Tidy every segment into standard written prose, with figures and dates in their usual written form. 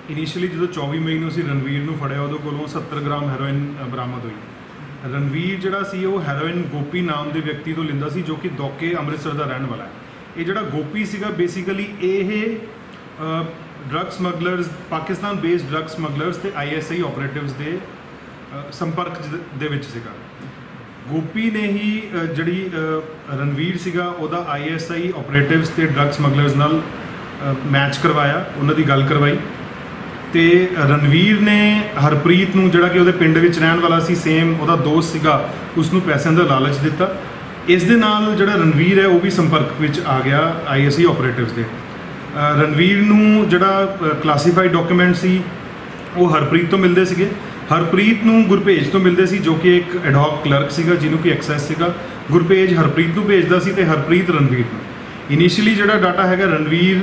Initially ਜਦੋਂ 24 ਮਈ ਨੂੰ ਅਸੀਂ ਰਣਵੀਰ ਨੂੰ ਫੜਿਆ ਉਹਦੇ ਕੋਲੋਂ 70 ਗ੍ਰਾਮ ਹੈਰੋਇਨ ਬਰਾਮਦ ਹੋਈ। ਰਣਵੀਰ ਜਿਹੜਾ ਸੀ ਉਹ ਹੈਰੋਇਨ ਗੋਪੀ ਨਾਮ ਦੇ ਵਿਅਕਤੀ ਤੋਂ ਲੈਂਦਾ ਸੀ, ਜੋ ਕਿ ਦੋਕੇ ਅੰਮ੍ਰਿਤਸਰ ਦਾ ਰਹਿਣ ਵਾਲਾ ਹੈ। ਇਹ ਜਿਹੜਾ ਗੋਪੀ ਸੀਗਾ ਬੇਸਿਕਲੀ ਇਹ drug smugglers, Pakistan based drug smugglers ਤੇ ISI ਆਪਰੇਟਿਵਸ ਦੇ ਸੰਪਰਕ ਦੇ ਵਿੱਚ ਸੀਗਾ। ਗੋਪੀ ਨੇ ਹੀ ਜਿਹੜੀ ਰਣਵੀਰ ਸੀਗਾ ਉਹਦਾ ISI ਆਪਰੇਟਿਵਸ ਤੇ ਡਰੱਗ ਸਮਗਲਰਸ ਨਾਲ ਮੈਚ ਕਰਵਾਇਆ, ਉਹਨਾਂ ਦੀ ਗੱਲ ਕਰਵਾਈ। ਤੇ ਰਣਵੀਰ ਨੇ ਹਰਪ੍ਰੀਤ ਨੂੰ ਜਿਹੜਾ ਕਿ ਉਹਦੇ ਪਿੰਡ ਵਿੱਚ ਰਹਿਣ ਵਾਲਾ ਸੀ, ਸੇਮ ਉਹਦਾ ਦੋਸਤ ਸੀਗਾ, ਉਸ ਨੂੰ ਪੈਸਿਆਂ ਦਾ ਲਾਲਚ ਦਿੱਤਾ। ਇਸ ਦੇ ਨਾਲ ਜਿਹੜਾ ਰਣਵੀਰ ਹੈ ਉਹ ਵੀ ਸੰਪਰਕ ਵਿੱਚ ਆ ਗਿਆ ISI ਆਪਰੇਟਿਵਸ ਦੇ। ਰਣਵੀਰ ਨੂੰ ਜਿਹੜਾ ਕਲਾਸੀਫਾਈਡ ਡਾਕੂਮੈਂਟ ਸੀ ਉਹ ਹਰਪ੍ਰੀਤ ਤੋਂ ਮਿਲਦੇ ਸੀਗੇ। ਹਰਪ੍ਰੀਤ ਨੂੰ ਗੁਰਭੇਜ ਤੋਂ ਮਿਲਦੇ ਸੀ, ਜੋ ਕਿ ਇੱਕ ਐਡਹੌਕ ਕਲਰਕ ਸੀਗਾ ਜਿਹਨੂੰ ਕਿ ਐਕਸੈਸ ਸੀਗਾ। ਗੁਰਭੇਜ ਹਰਪ੍ਰੀਤ ਨੂੰ ਭੇਜਦਾ ਸੀ ਤੇ ਹਰਪ੍ਰੀਤ ਰਣਵੀਰ ਨੂੰ। ਇਨੀਸ਼ੀਅਲੀ ਜਿਹੜਾ ਡਾਟਾ ਹੈਗਾ ਰਣਵੀਰ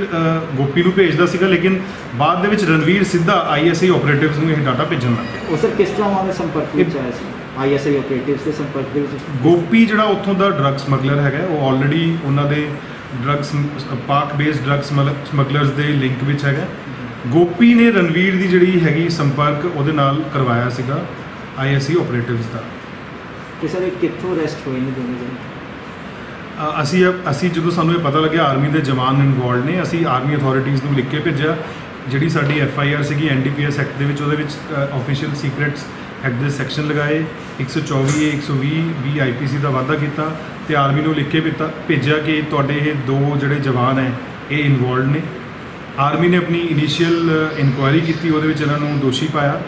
ਗੋਪੀ ਨੂੰ ਭੇਜਦਾ ਸੀਗਾ, ਲੇਕਿਨ ਬਾਅਦ ਦੇ ਵਿੱਚ ਰਣਵੀਰ ਸਿੱਧਾ ISI ਆਪਰੇਟਿਵਸ ਨੂੰ ਇਹ ਡਾਟਾ ਭੇਜਣ ਲੱਗ ਗਿਆ। ਉਹ ਸਰ ਕਿਸ ਤਰ੍ਹਾਂ ਉਹਨਾਂ ਦੇ ਸੰਪਰਕ ਵਿੱਚ ਆਇਆ ਸੀ? ISI ਆਪਰੇਟਿਵਸ ਦੇ ਸੰਪਰਕ ਦੇ ਵਿੱਚ ਗੋਪੀ ਜਿਹੜਾ ਉੱਥੋਂ ਦਾ ਡਰੱਗ ਸਮਗਲਰ ਹੈਗਾ, ਉਹ ਆਲਰੇਡੀ ਉਹਨਾਂ ਦੇ ਡਰੱਗਸ ਪਾਕ ਬੇਸਡ ਡਰੱਗ ਸਮਗਲਰਸ ਦੇ ਲਿੰਕ ਵਿੱਚ ਹੈਗਾ। ਗੋਪੀ ਨੇ ਰਣਵੀਰ ਦੀ ਜਿਹੜੀ ਹੈਗੀ ਸੰਪਰਕ ਉਹਦੇ ਨਾਲ ਕਰਵਾਇਆ ਸੀਗਾ ISI ਆਪਰੇਟਿਵਸ ਦਾ। ਤੇ ਸਰ ਇਹ ਕਿੱਥੋਂ ਅਰੈਸਟ ਹੋਏ ਨੇ ਦੋਨੋਂ ਜਣੇ? ਅਸੀਂ ਜਦੋਂ ਸਾਨੂੰ ਇਹ ਪਤਾ ਲੱਗਿਆ ਆਰਮੀ ਦੇ ਜਵਾਨ ਇਨਵੋਲਡ ਨੇ, ਅਸੀਂ ਆਰਮੀ ਅਥਾਰਟੀਜ਼ ਨੂੰ ਲਿਖ ਕੇ ਭੇਜਿਆ। ਜਿਹੜੀ ਸਾਡੀ FIR ਸੀਗੀ NDPS ਐਕਟ ਦੇ ਵਿੱਚ, ਉਹਦੇ ਵਿੱਚ ਆਫੀਸ਼ੀਅਲ ਸੀਕ੍ਰੇਟਸ ਐਕਟ ਦੇ ਸੈਕਸ਼ਨ ਲਗਾਏ, 124A 120B IPC ਦਾ ਵਾਅਦਾ ਕੀਤਾ ਤੇ ਆਰਮੀ ਨੂੰ ਲਿਖ ਕੇ ਭੇਜਿਆ ਕਿ ਤੁਹਾਡੇ ਇਹ ਦੋ ਜਿਹੜੇ ਜਵਾਨ ਹੈ ਇਹ ਇਨਵੋਲਡ ਨੇ। ਆਰਮੀ ਨੇ ਆਪਣੀ ਇਨੀਸ਼ੀਅਲ ਇਨਕੁਆਇਰੀ ਕੀਤੀ, ਉਹਦੇ ਵਿੱਚ ਇਹਨਾਂ ਨੂੰ ਦੋਸ਼ੀ ਪਾਇਆ।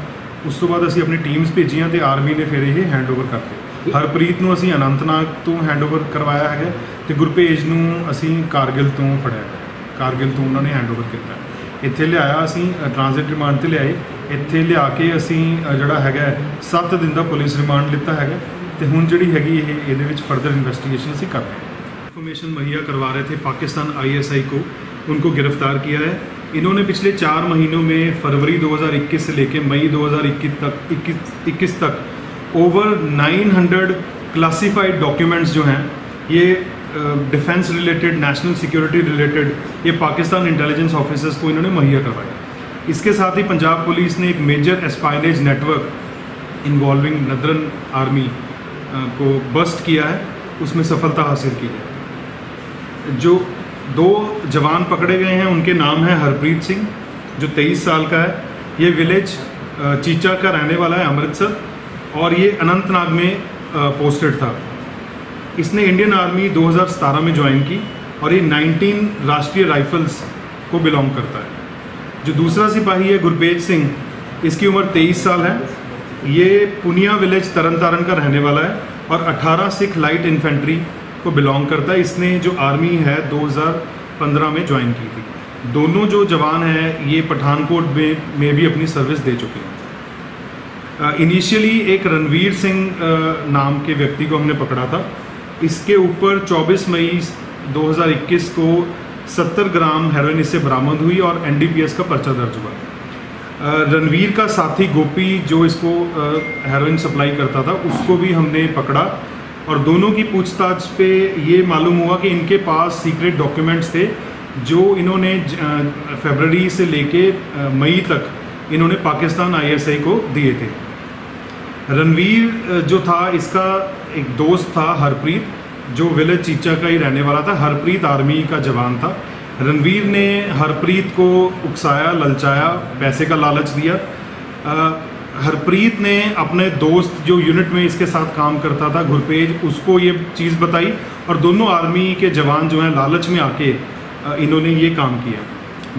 ਉਸ ਤੋਂ ਬਾਅਦ ਅਸੀਂ ਆਪਣੀ ਟੀਮਸ ਭੇਜੀਆਂ ਤੇ ਆਰਮੀ ਨੇ ਫਿਰ ਇਹ ਹੈਂਡਓਵਰ ਕਰਤੇ। ਹਰਪ੍ਰੀਤ ਨੂੰ ਅਸੀਂ ਅਨੰਤਨਾਗ ਤੋਂ ਹੈਂਡਓਵਰ ਕਰਵਾਇਆ ਹੈਗਾ ਤੇ ਗੁਰਭੇਜ ਨੂੰ ਅਸੀਂ ਕਾਰਗਿਲ ਤੋਂ ਫੜਿਆ ਹੈ। ਕਾਰਗਿਲ ਤੋਂ ਉਹਨਾਂ ਨੇ ਹੈਂਡਓਵਰ ਕੀਤਾ। ਇੱਥੇ ਲਿਆਇਆ, ਅਸੀਂ ਟ੍ਰਾਂਜ਼ਿਟ ਰਿਮਾਂਡ ਤੇ ਲਿਆਏ। ਇੱਥੇ ਲਿਆ ਕੇ ਅਸੀਂ ਜਿਹੜਾ ਹੈਗਾ 7 ਦਿਨ ਦਾ ਪੁਲਿਸ ਰਿਮਾਂਡ ਲਿੱਤਾ ਹੈਗਾ ਤੇ ਹੁਣ ਜਿਹੜੀ ਹੈਗੀ ਇਹਦੇ ਵਿੱਚ ਫਰਦਰ इन्वेस्टिगेशन ਅਸੀਂ कर रहे हैं। इन्फॉर्मेशन मुहैया करवा रहे थे पाकिस्तान ISI को, उनको गिरफ्तार किया है। इन्होंने पिछले 4 महीनों में फरवरी 2021 से लेकर मई 2021 तक ओवर 900 क्लासीफाइड डॉक्यूमेंट्स जो हैं ये defence related, national security related, ये पाकिस्तान इंटेलिजेंस ऑफिसर्स को इन्होंने मुहैया करवाया। इसके साथ ही पंजाब पुलिस ने एक major espionage network involving northern army को बस्ट किया है, उसमें सफलता हासिल की है। जो 2 जवान पकड़े गए हैं उनके नाम है हरप्रीत सिंह, जो 23 साल का है। ये विलेज चीचा का रहने वाला है, अमृतसर, और ये अनंतनाग में पोस्टेड था। इसने इंडियन आर्मी 2017 में ज्वाइन की और ये 19 राष्ट्रीय राइफल्स को बिलोंग करता है। जो दूसरा सिपाही है गुरभेज सिंह, इसकी उम्र 23 साल है। ये पुनिया विलेज तरन तारण का रहने वाला है और 18 सिख लाइट इन्फेंट्री को बिलोंग करता है। इसने जो आर्मी है 2015 में ज्वाइन की थी। दोनों जो जवान हैं ये पठानकोट में भी अपनी सर्विस दे चुके हैं। इनिशियली एक रणवीर सिंह नाम के व्यक्ति को हमने पकड़ा था। इसके ऊपर 24 मई 2021 को 70 ग्राम हेरोइन इससे बरामद हुई और NDPS का पर्चा दर्ज हुआ। रणवीर का साथी गोपी जो इसको हेरोइन सप्लाई करता था, उसको भी हमने पकड़ा और दोनों की पूछताछ पे ये मालूम हुआ कि इनके पास सीक्रेट डॉक्यूमेंट्स थे जो इन्होंने फरवरी से लेके मई तक इन्होंने पाकिस्तान ISI को दिए थे। रणवीर जो था, इसका एक दोस्त था हरप्रीत, जो विलेज चीचा का ही रहने वाला था। हरप्रीत आर्मी का जवान था। रणवीर ने हरप्रीत को उकसाया, ललचाया, पैसे का लालच दिया। हरप्रीत ने अपने दोस्त जो यूनिट में इसके साथ काम करता था गुरभेज, उसको ये चीज़ बताई और दोनों आर्मी के जवान जो हैं लालच में आके इन्होंने ये काम किया।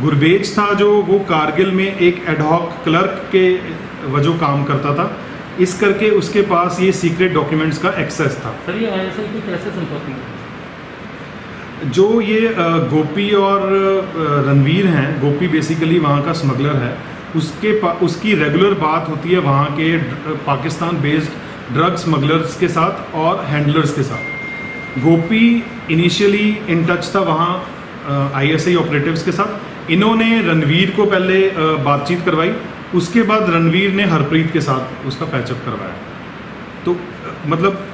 गुरभेज था जो वो कारगिल में एक एडहॉक क्लर्क के वजह काम करता था, इस करके उसके पास ये सीक्रेट डॉक्यूमेंट्स का एक्सेस था। सर ये ISI की कैसे संपत्ति है? जो ये गोपी और रणवीर हैं, गोपी बेसिकली वहाँ का स्मगलर है, उसकी रेगुलर बात होती है वहाँ के पाकिस्तान बेस्ड ड्रग स्मगलर्स के साथ और हैंडलर्स के साथ। गोपी इनिशियली इन टच था वहाँ ISI ऑपरेटिव्स के साथ। इन्होंने रणवीर को पहले बातचीत करवाई, उसके बाद रणवीर ने हरप्रीत के साथ उसका पैचअप करवाया। तो मतलब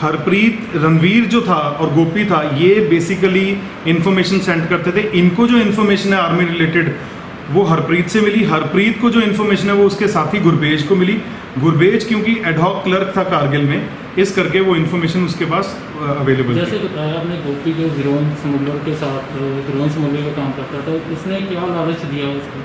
हरप्रीत, रणवीर जो था और गोपी था, ये बेसिकली इन्फॉर्मेशन सेंड करते थे। इनको जो इन्फॉर्मेशन है आर्मी रिलेटेड वो हरप्रीत से मिली। हरप्रीत को जो इन्फॉर्मेशन है वो उसके साथी गुरबेज को मिली। गुरबेज क्योंकि एडहॉक क्लर्क था कारगिल में, इस करके वो इन्फॉर्मेशन उसके पास अवेलेबल जैसे बताया आपने गोपी जो हीरोइन स्मगलर के साथ हीरोइन स्मगलर का काम करता था, इसने क्या लालच दिया उसको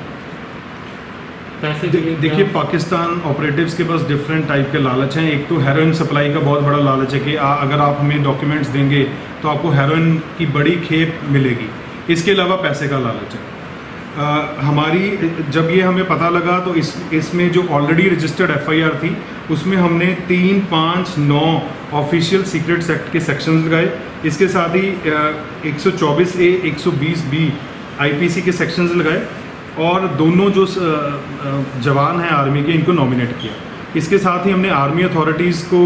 पैसे के लिए? देखिए, पाकिस्तान ऑपरेटिव्स के पास डिफरेंट टाइप के लालच हैं। एक तो हेरोइन सप्लाई का बहुत बड़ा लालच है कि अगर आप हमें डॉक्यूमेंट्स देंगे तो आपको हेरोइन की बड़ी खेप मिलेगी। इसके अलावा पैसे का लालच है। हमारी जब ये हमें पता लगा तो इसमें जो ऑलरेडी रजिस्टर्ड एफआईआर थी उसमें हमने 3, 5, 9 ऑफिशियल सीक्रेट्स एक्ट के सेक्शंस लगाए। इसके साथ ही 124A, 120B आईपीसी के सेक्शंस लगाए और दोनों जो जवान हैं आर्मी के, इनको नॉमिनेट किया। इसके साथ ही हमने आर्मी अथॉरिटीज़ को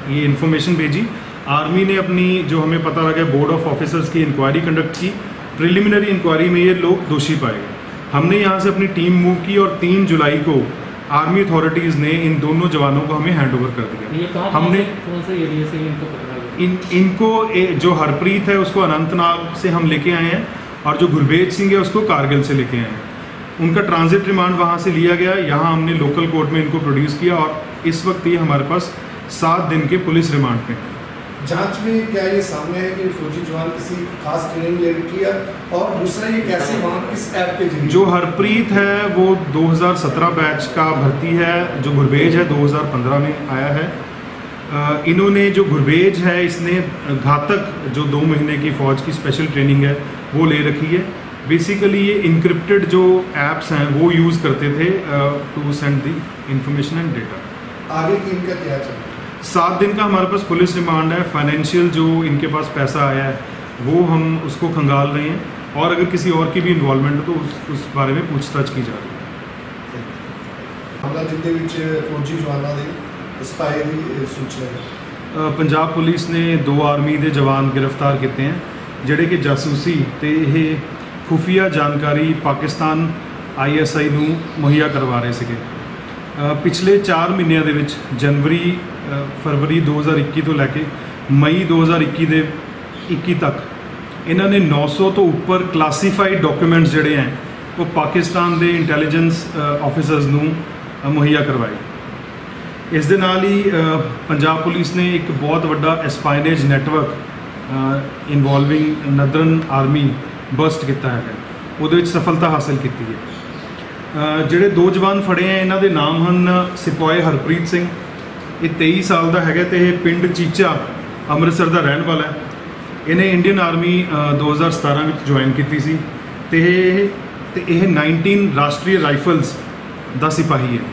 ये इन्फॉर्मेशन भेजी। आर्मी ने अपनी जो हमें पता लगा बोर्ड ऑफ ऑफिसर्स की इंक्वायरी कंडक्ट की। प्रिलिमिनरी इंक्वायरी में ये लोग दोषी पाए गए। हमने यहाँ से अपनी टीम मूव की और 3 जुलाई को आर्मी अथॉरिटीज़ ने इन दोनों जवानों को हमें हैंड ओवर कर दिया। हमने कौन से एरिया से इनको पकड़ा गया? इनको जो हरप्रीत है उसको अनंतनाग से हम लेके आए हैं और जो गुरबेज सिंह है उसको कारगिल से लेके आए हैं। उनका ट्रांजिट रिमांड वहाँ से लिया गया, यहाँ हमने लोकल कोर्ट में इनको प्रोड्यूस किया और इस वक्त ये हमारे पास 7 दिन के पुलिस रिमांड पे हैं। जांच में क्या ये सामने है कि फौजी जवान किसी खास ट्रेनिंग ले रखी है, और दूसरा ये कैसे वहाँ किस ऐप के जरिए? जो हरप्रीत है वो 2017 बैच का भर्ती है, जो गुरबेज है 2015 में आया है। इन्होंने जो गुरबेज है इसने घातक जो 2 महीने की फ़ौज की स्पेशल ट्रेनिंग है वो ले रखी है। बेसिकली ये इनक्रिप्टेड जो ऐप्स हैं वो यूज़ करते थे to send the information and data. आगे की इनका क्या चल रहा है? 7 दिन का हमारे पास पुलिस रिमांड है। फाइनेंशियल जो इनके पास पैसा आया है वो हम उसको खंगाल रहे हैं और अगर किसी और की भी इन्वॉल्वमेंट हो तो उस बारे में पूछताछ की जा रही है। हमला जिंदे विच फौजी जवानों ਦੇ ਸਪਾਈ ਦੀ ਸੂਚਨਾ ਹੈ। पंजाब पुलिस ने 2 आर्मी ਦੇ जवान गिरफ्तार किए हैं ਜਿਹੜੇ कि जासूसी ਤੇ ਇਹ ਖੁਫੀਆ जानकारी पाकिस्तान ISI ਨੂੰ ਮੁਹੱਈਆ ਕਰਵਾ ਰਹੇ ਸੀਗੇ। पिछले 4 ਮਹੀਨਿਆਂ ਦੇ ਵਿੱਚ जनवरी फरवरी 2021 ਤੋਂ ਲੈ ਕੇ मई 2021 ਦੇ 21 ਤੱਕ ਇਹਨਾਂ ਨੇ 900 ਤੋਂ ਉੱਪਰ ਕਲਾਸੀਫਾਈਡ ਡਾਕੂਮੈਂਟਸ ਜਿਹੜੇ ਹੈ ਉਹ ਪਾਕਿਸਤਾਨ ਦੇ ਇੰਟੈਲੀਜੈਂਸ ਆਫਿਸਰਸ ਨੂੰ ਮੁਹੱਈਆ ਕਰਵਾਏ। ਇਸ ਦੇ ਨਾਲ ਹੀ ਪੰਜਾਬ ਪੁਲਿਸ ਨੇ ਇੱਕ ਬਹੁਤ ਵੱਡਾ ਐਸਪਾਈਨੇਜ ਨੈਟਵਰਕ ਇਨਵੋਲਵਿੰਗ ਨਦਰਨ ਆਰਮੀ ਬਸਟ ਕੀਤਾ ਹੈਗਾ, ਉਹਦੇ ਵਿੱਚ ਸਫਲਤਾ ਹਾਸਲ ਕੀਤੀ ਹੈ। ਜਿਹੜੇ 2 ਜਵਾਨ ਫੜੇ ਹੈ ਇਹਨਾਂ ਦੇ ਨਾਮ ਹਨ ਸਿਪਾਹੀ ਹਰਪ੍ਰੀਤ ਸਿੰਘ, ਇਹ 23 ਸਾਲ ਦਾ ਹੈਗਾ ਤੇ ਇਹ ਪਿੰਡ ਚੀਚਾ ਅੰਮ੍ਰਿਤਸਰ ਦਾ ਰਹਿਣ ਵਾਲਾ ਹੈ। ਇਹਨੇ ਇੰਡੀਅਨ ਆਰਮੀ 2017 ਵਿੱਚ ਜੁਆਇਨ ਕੀਤੀ ਸੀ ਤੇ ਇਹ 19 ਰਾਸ਼ਟਰੀ ਰਾਈਫਲਸ ਦਾ ਸਿਪਾਹੀ ਹੈ।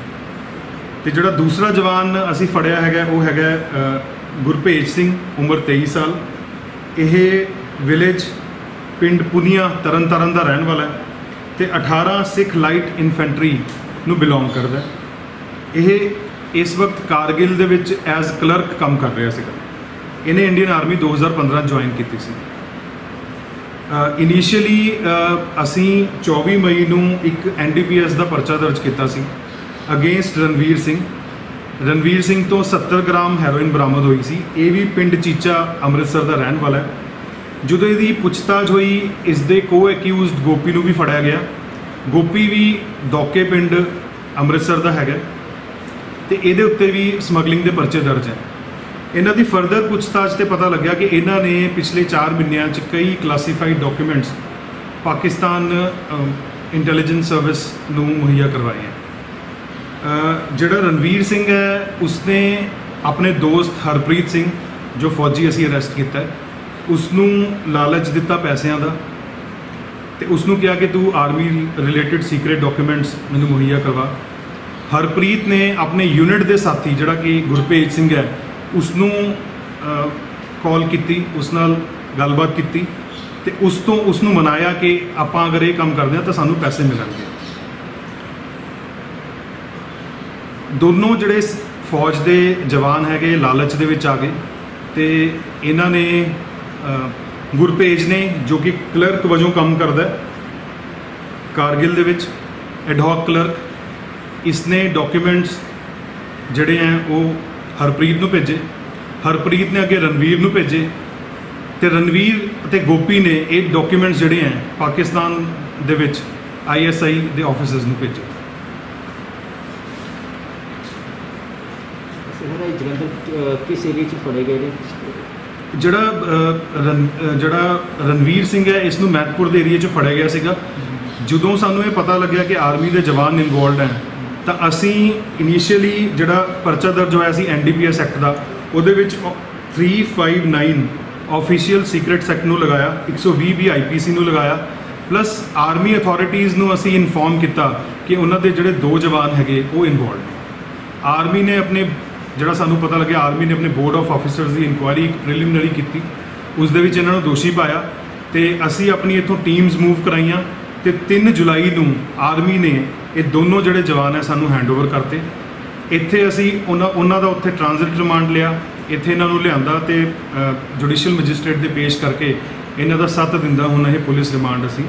ਤੇ ਜਿਹੜਾ ਦੂਸਰਾ ਜਵਾਨ ਅਸੀਂ ਫੜਿਆ ਹੈਗਾ ਉਹ ਹੈਗਾ ਗੁਰਭੇਜ ਸਿੰਘ, ਉਮਰ 23 ਸਾਲ। ਇਹ ਵਿਲੇਜ ਪਿੰਡ ਪੁਨੀਆ ਤਰਨਤਾਰਨ ਦਾ ਰਹਿਣ ਵਾਲਾ ਹੈ ਤੇ 18 ਸਿੱਖ ਲਾਈਟ ਇਨਫੈਂਟਰੀ ਨੂੰ ਬਿਲੋਂਗ ਕਰਦਾ ਹੈ। ਇਹ ਇਸ ਵਕਤ ਕਾਰਗਿਲ ਦੇ ਵਿੱਚ ਐਜ਼ ਕਲਰਕ ਕੰਮ ਕਰ ਰਿਹਾ ਸੀਗਾ। ਇਹਨੇ ਇੰਡੀਅਨ ਆਰਮੀ 2015 ਜੁਆਇਨ ਕੀਤੀ ਸੀ। ਇਨੀਸ਼ੀਅਲੀ ਅਸੀਂ 24 ਮਈ ਨੂੰ ਇੱਕ NDPS ਦਾ ਪਰਚਾ ਦਰਜ ਕੀਤਾ ਸੀ ਅਗੇਂਸਟ ਰਣਵੀਰ ਸਿੰਘ ਤੋਂ 70 ਗ੍ਰਾਮ ਹੈਰੋਇਨ ਬਰਾਮਦ ਹੋਈ ਸੀ। ਇਹ ਵੀ ਪਿੰਡ ਚੀਚਾ ਅੰਮ੍ਰਿਤਸਰ ਦਾ ਰਹਿਣ ਵਾਲਾ ਹੈ। ਜਦੋਂ ਇਹਦੀ ਪੁੱਛਤਾਛ ਹੋਈ ਇਸ ਦੇ ਕੋ ਐਕਿਊਜ਼ਡ ਗੋਪੀ ਨੂੰ ਵੀ ਫੜਿਆ ਗਿਆ। ਗੋਪੀ ਵੀ ਦੋਕੇ ਪਿੰਡ ਅੰਮ੍ਰਿਤਸਰ ਦਾ ਹੈਗਾ ਤੇ ਇਹਦੇ ਉੱਤੇ ਵੀ ਸਮਗਲਿੰਗ ਦੇ ਪਰਚੇ ਦਰਜ ਹੈ। ਇਹਨਾਂ ਦੀ ਫਰਦਰ ਪੁੱਛਤਾਛ ਤੇ ਪਤਾ ਲੱਗਿਆ ਕਿ ਇਹਨਾਂ ਨੇ ਪਿਛਲੇ 4 ਮਹੀਨਿਆਂ 'ਚ ਕਈ classified documents Pakistan intelligence service ਨੂੰ ਮੁਹੱਈਆ ਕਰਵਾਏ ਹੈ। ਜਿਹੜਾ ਰਣਵੀਰ ਸਿੰਘ ਹੈ ਉਸਨੇ ਆਪਣੇ ਦੋਸਤ ਹਰਪ੍ਰੀਤ ਸਿੰਘ ਜੋ ਫੌਜੀ ਅਸੀਂ ਅਰੈਸਟ ਕੀਤਾ ਉਸ ਨੂੰ ਲਾਲਚ ਦਿੱਤਾ ਪੈਸਿਆਂ ਦਾ ਤੇ ਉਸ ਨੂੰ ਕਿਹਾ ਕਿ ਤੂੰ ਆਰਮੀ ਰਿਲੇਟਡ ਸੀਕ੍ਰੇਟ ਡਾਕੂਮੈਂਟਸ ਮੈਨੂੰ ਮੁਹੱਈਆ ਕਰਵਾ। ਹਰਪ੍ਰੀਤ ਨੇ ਆਪਣੇ ਯੂਨਿਟ ਦੇ ਸਾਥੀ ਜਿਹੜਾ ਕਿ ਗੁਰਭੇਜ ਸਿੰਘ ਹੈ ਉਸ ਨੂੰ ਕਾਲ ਕੀਤੀ, ਉਸ ਨਾਲ ਗੱਲਬਾਤ ਕੀਤੀ ਤੇ ਉਸ ਤੋਂ ਉਸ ਨੂੰ ਮਨਾਇਆ ਕਿ ਆਪਾਂ ਅਗਰ ਇਹ ਕੰਮ ਕਰਦੇ ਹਾਂ ਤਾਂ ਸਾਨੂੰ ਪੈਸੇ ਮਿਲਣਗੇ। ਦੋਨੋਂ ਜਿਹੜੇ ਫੌਜ ਦੇ ਜਵਾਨ ਹੈਗੇ ਲਾਲਚ ਦੇ ਵਿੱਚ ਆ ਗਏ ਤੇ ਇਹਨਾਂ ਨੇ ਗੁਰਭੇਜ ਨੇ ਜੋ ਕਿ ਕਲਰਕ ਵਜੋਂ ਕੰਮ ਕਰਦਾ ਕਾਰਗਿਲ ਦੇ ਵਿੱਚ ਐਡਹੌਕ ਕਲਰਕ, ਇਸਨੇ ਡਾਕੂਮੈਂਟਸ ਜਿਹੜੇ ਹੈ ਉਹ ਹਰਪ੍ਰੀਤ ਨੂੰ ਭੇਜੇ। ਹਰਪ੍ਰੀਤ ਨੇ ਅੱਗੇ ਰਣਵੀਰ ਨੂੰ ਭੇਜੇ ਤੇ ਰਣਵੀਰ ਅਤੇ ਗੋਪੀ ਨੇ ਇਹ ਡਾਕੂਮੈਂਟਸ ਜਿਹੜੇ ਹੈ ਪਾਕਿਸਤਾਨ ਦੇ ਵਿੱਚ ISI ਦੇ ਆਫਿਸਰਸ ਨੂੰ ਭੇਜਿਆ। ਸਰ ਇਹ ਜਲੰਧਰ ਕਿਸ ਏਰੀਆ 'ਚ ਫੜੇ ਗਏ ਨੇ? ਜਿਹੜਾ ਰਣਵੀਰ ਸਿੰਘ ਹੈ ਇਸ ਨੂੰ ਮਹਿਤਪੁਰ ਦੇ ਏਰੀਆ 'ਚ ਫੜਿਆ ਗਿਆ ਸੀਗਾ। ਜਦੋਂ ਸਾਨੂੰ ਇਹ ਪਤਾ ਲੱਗਿਆ ਕਿ ਆਰਮੀ ਦੇ ਜਵਾਨ ਇਨਵੋਲਡ ਹੈ ਤਾਂ ਅਸੀਂ ਇਨੀਸ਼ੀਅਲੀ ਜਿਹੜਾ ਪਰਚਾ ਦਰਜ ਹੋਇਆ ਸੀ NDPS ਐਕਟ ਦਾ, ਉਹਦੇ ਵਿੱਚ 359 ਆਫੀਸ਼ੀਅਲ ਸੀਕ੍ਰੇਟਸ ਐਕਟ ਨੂੰ ਲਗਾਇਆ, 120 ਵੀ IPC ਨੂੰ ਲਗਾਇਆ, ਪਲੱਸ ਆਰਮੀ ਅਥਾਰਟੀਜ਼ ਨੂੰ ਅਸੀਂ ਇਨਫੋਰਮ ਕੀਤਾ ਕਿ ਉਹਨਾਂ ਦੇ ਜਿਹੜੇ 2 ਜਵਾਨ ਹੈਗੇ ਉਹ ਇਨਵੋਲਡ ਨੇ। ਆਰਮੀ ਨੇ ਆਪਣੇ ਜਿਹੜਾ ਸਾਨੂੰ ਪਤਾ ਲੱਗਿਆ ਆਰਮੀ ਨੇ ਆਪਣੇ board of officers the inquiry ਇੱਕ ਪ੍ਰੀਲਿਮਿਨਰੀ ਕੀਤੀ, ਉਸ ਦੇ ਵਿੱਚ ਇਹਨਾਂ ਨੂੰ ਦੋਸ਼ੀ ਪਾਇਆ ਤੇ ਅਸੀਂ ਆਪਣੀ ਇੱਥੋਂ ਟੀਮਸ ਮੂਵ ਕਰਾਈਆਂ ਤੇ 3 ਜੁਲਾਈ ਨੂੰ ਆਰਮੀ ਨੇ ਇਹ ਦੋਨੋਂ ਜਿਹੜੇ ਜਵਾਨ ਹੈ ਸਾਨੂੰ ਹੈਂਡਓਵਰ ਕਰਤੇ। ਇੱਥੇ ਅਸੀਂ ਉਹਨਾਂ ਦਾ ਉੱਥੇ ਟ੍ਰਾਂਜ਼ਿਟ ਰਿਮਾਂਡ ਲਿਆ, ਇੱਥੇ ਇਹਨਾਂ ਨੂੰ ਲਿਆਂਦਾ ਤੇ ਜੁਡੀਸ਼ੀਅਲ ਮੈਜਿਸਟ੍ਰੇਟ ਦੇ ਪੇਸ਼ ਕਰਕੇ ਇਹਨਾਂ ਦਾ 7 ਦਿਨ ਦਾ ਹੁਣ ਇਹ ਪੁਲਿਸ ਰਿਮਾਂਡ ਅਸੀਂ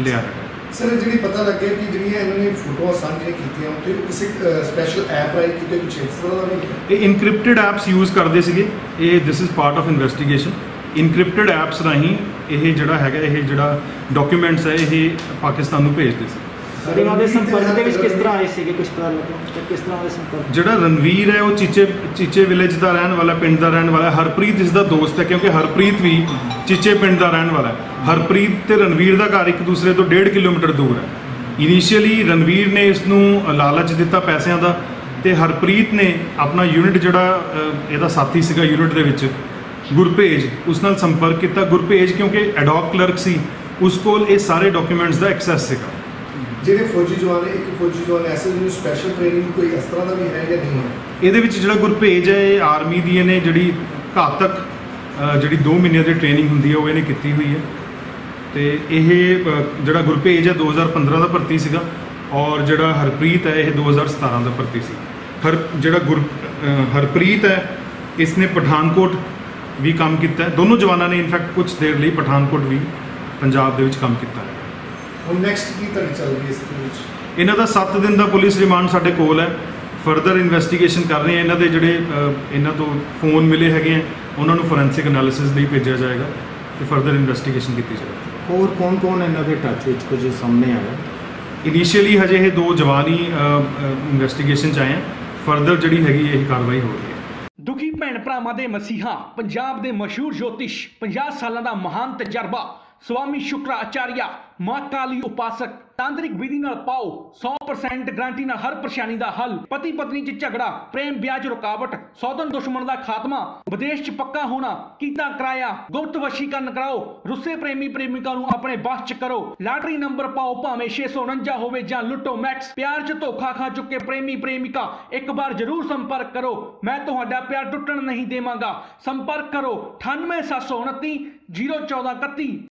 ਲਿਆ ਹੈ। ਸਰ ਜਿਹੜੀ ਪਤਾ ਲੱਗਿਆ ਕਿ ਜਿਹੜੀਆਂ ਇਹਨਾਂ ਨੇ ਫੋਟੋਆਂ ਸਾਂਝੀਆਂ ਕੀਤੀਆਂ ਉੱਥੇ ਕਿਸੇ ਸਪੈਸ਼ਲ ਐਪ ਰਾਹੀਂ ਕਿਤੇ ਕੁਛ ਇਸ ਤਰ੍ਹਾਂ ਦਾ ਨਹੀਂ? ਇਹ ਇਨਕ੍ਰਿਪਟਡ ਐਪਸ ਯੂਜ਼ ਕਰਦੇ ਸੀਗੇ। ਇਹ this is part of investigation. Encrypted apps ਰਾਹੀਂ ਇਹ ਜਿਹੜਾ ਹੈਗਾ ਇਹ ਜਿਹੜਾ ਡਾਕੂਮੈਂਟਸ ਹੈ ਇਹ ਪਾਕਿਸਤਾਨ ਨੂੰ ਭੇਜਦੇ ਸੀ। ਸਰ ਇਹਨਾਂ ਦੇ ਸੰਪਰਕ ਦੇ ਵਿੱਚ ਕਿਸ ਤਰ੍ਹਾਂ ਆਏ ਸੀਗੇ, ਕੁਝ ਪਤਾ ਲੱਗਾ ਕਿਸ ਤਰ੍ਹਾਂ ਦੇ ਸੰਪਰਕ? ਜਿਹੜਾ ਰਣਵੀਰ ਹੈ ਉਹ ਚੀਚੇ ਵਿਲੇਜ ਦਾ ਰਹਿਣ ਵਾਲਾ, ਪਿੰਡ ਦਾ ਰਹਿਣ ਵਾਲਾ। ਹਰਪ੍ਰੀਤ ਇਸ ਦਾ ਦੋਸਤ ਹੈ ਕਿਉਂਕਿ ਹਰਪ੍ਰੀਤ ਵੀ ਚੀਚੇ ਪਿੰਡ ਦਾ ਰਹਿਣ ਵਾਲਾ ਹੈ। ਹਰਪ੍ਰੀਤ ਤੇ ਰਣਵੀਰ ਦਾ ਘਰ ਇੱਕ ਦੂਸਰੇ ਤੋਂ 1.5 ਕਿਲੋਮੀਟਰ ਦੂਰ ਹੈ। ਇਨੀਸ਼ੀਅਲੀ ਰਣਵੀਰ ਨੇ ਇਸ ਨੂੰ ਲਾਲਚ ਦਿੱਤਾ ਪੈਸਿਆਂ ਦਾ ਤੇ ਹਰਪ੍ਰੀਤ ਨੇ ਆਪਣਾ ਯੂਨਿਟ ਜਿਹੜਾ ਇਹਦਾ ਸਾਥੀ ਸੀਗਾ ਯੂਨਿਟ ਦੇ ਵਿੱਚ ਗੁਰਭੇਜ, ਉਸ ਨਾਲ ਸੰਪਰਕ ਕੀਤਾ। ਗੁਰਭੇਜ ਕਿਉਂਕਿ ਐਡਹੌਕ ਕਲਰਕ ਸੀ, ਉਸ ਕੋਲ ਇਹ ਸਾਰੇ ਡਾਕੂਮੈਂਟਸ ਦਾ ਐਕਸੈਸ ਸੀਗਾ। ਜਿਹੜੇ ਫੌਜੀ ਜਵਾਨ ਹੈ, ਇੱਕ ਫੌਜੀ ਜਵਾਨ ਐਸੇ ਜਿਹਨੂੰ ਸਪੈਸ਼ਲ ਟ੍ਰੇਨਿੰਗ ਕੋਈ ਇਸ ਤਰ੍ਹਾਂ ਦਾ ਵੀ ਹੈ ਜਾਂ ਨਹੀਂ ਹੈ? ਇਹਦੇ ਵਿੱਚ ਜਿਹੜਾ ਗੁਰਭੇਜ ਹੈ ਇਹ ਆਰਮੀ ਦੀ ਇਹਨੇ ਜਿਹੜੀ ਘਾਤਕ ਜਿਹੜੀ 2 ਮਹੀਨਿਆਂ ਦੀ ਟ੍ਰੇਨਿੰਗ ਹੁੰਦੀ ਹੈ ਉਹ ਇਹਨੇ ਕੀਤੀ ਹੋਈ ਹੈ। ਤੇ ਇਹ ਜਿਹੜਾ ਗੁਰਭੇਜ ਹੈ 2015 ਦਾ ਭਰਤੀ ਸੀਗਾ ਔਰ ਜਿਹੜਾ ਹਰਪ੍ਰੀਤ ਹੈ ਇਹ 2017 ਦਾ ਭਰਤੀ ਸੀ। ਹਰਪ੍ਰੀਤ ਹੈ ਇਸ ਨੇ ਪਠਾਨਕੋਟ ਵੀ ਕੰਮ ਕੀਤਾ ਹੈ। ਦੋਨੋਂ ਜਵਾਨਾਂ ਨੇ ਇਨਫੈਕਟ ਕੁਝ ਦੇਰ ਲਈ ਪਠਾਨਕੋਟ ਵੀ ਪੰਜਾਬ ਦੇ ਵਿੱਚ ਕੰਮ ਕੀਤਾ ਹੈ। ਹੁਣ ਨੈਕਸਟ ਕੀ ਤੁਹਾਡੀ ਚੱਲ ਰਹੀ ਹੈ ਇਸ ਦੇ ਵਿੱਚ? ਇਹਨਾਂ ਦਾ 7 ਦਿਨ ਦਾ ਪੁਲਿਸ ਰਿਮਾਂਡ ਸਾਡੇ ਕੋਲ ਹੈ। ਫਰਦਰ ਇਨਵੈਸਟੀਗੇਸ਼ਨ ਕਰ ਰਹੇ ਹਾਂ। ਇਹਨਾਂ ਦੇ ਜਿਹੜੇ ਇਹਨਾਂ ਤੋਂ ਫੋਨ ਮਿਲੇ ਹੈਗੇ ਆ ਉਹਨਾਂ ਨੂੰ ਫੋਰੈਂਸਿਕ ਐਨਾਲਿਸਿਸ ਲਈ ਭੇਜਿਆ ਜਾਏਗਾ ਤੇ ਫਰਦਰ ਇਨਵੈਸਟੀਗੇਸ਼ਨ ਕੀਤੀ ਜਾਏਗੀ। ਹੋਰ ਕੌਣ ਇਹਨਾਂ ਦੇ ਟੱਚ ਵਿੱਚ ਕੁਝ ਸਾਹਮਣੇ ਆਇਆ? ਇਨੀਸ਼ੀਅਲੀ ਹਜੇ ਇਹ 2 ਜਵਾਨ ਹੀ ਇਨਵੈਸਟੀਗੇਸ਼ਨ 'ਚ ਆਏ ਆ। ਫਰਦਰ ਜਿਹੜੀ ਹੈਗੀ ਇਹ ਕਾਰਵਾਈ ਹੋ ਰਹੀ ਹੈ। ਦੁਖੀ ਭੈਣ ਭਰਾਵਾਂ ਦੇ ਮਸੀਹਾ, ਪੰਜਾਬ ਦੇ ਮਸ਼ਹੂਰ ਜੋਤਿਸ਼, 50 ਸਾਲਾਂ ਦਾ ਮਹਾਨ ਤਜਰਬਾ, ਸਵਾਮੀ ਸ਼ੁਕਰਾਚਾਰਿਆ, ਮਾਂ ਕਾਲੀ ਉਪਾਸਕ, ਤਾਂਤਰਿਕ ਵਿਧੀ ਨਾਲ ਪਾਓ 100% ਗਾਰੰਟੀ ਨਾਲ ਹਰ ਪਰੇਸ਼ਾਨੀ ਦਾ ਹੱਲ। ਪਤੀ ਪਤਨੀ 'ਚ ਝਗੜਾ, ਪ੍ਰੇਮ ਵਿਆਹ 'ਚ ਰੁਕਾਵਟ, ਸੌਤਨ ਦੁਸ਼ਮਣ ਦਾ ਖਾਤਮਾ, ਵਿਦੇਸ਼ 'ਚ ਪੱਕਾ ਹੋਣਾ, ਕੀਤਾ ਕਰਾਇਆ, ਗੁਪਤ ਵਸ਼ੀਕਰਨ ਕਰਾਓ, ਰੁੱਸੇ ਪ੍ਰੇਮੀ ਪ੍ਰੇਮਿਕਾ ਨੂੰ ਆਪਣੇ ਵੱਸ 'ਚ ਕਰੋ, ਲਾਟਰੀ ਨੰਬਰ ਪਾਓ ਭਾਵੇਂ 649 ਹੋਵੇ ਜਾਂ ਲੁੱਟੋ ਮੈਕਸ, ਪਿਆਰ 'ਚ ਧੋਖਾ ਖਾ ਚੁੱਕੇ ਪ੍ਰੇਮੀ ਪ੍ਰੇਮਿਕਾ ਇੱਕ ਵਾਰ ਜ਼ਰੂਰ ਸੰਪਰਕ ਕਰੋ। ਮੈਂ ਤੁਹਾਡਾ ਪਿਆਰ ਟੁੱਟਣ ਨਹੀਂ ਦੇਵਾਂਗਾ। ਸੰਪਰਕ ਕਰੋ 98 729 01431।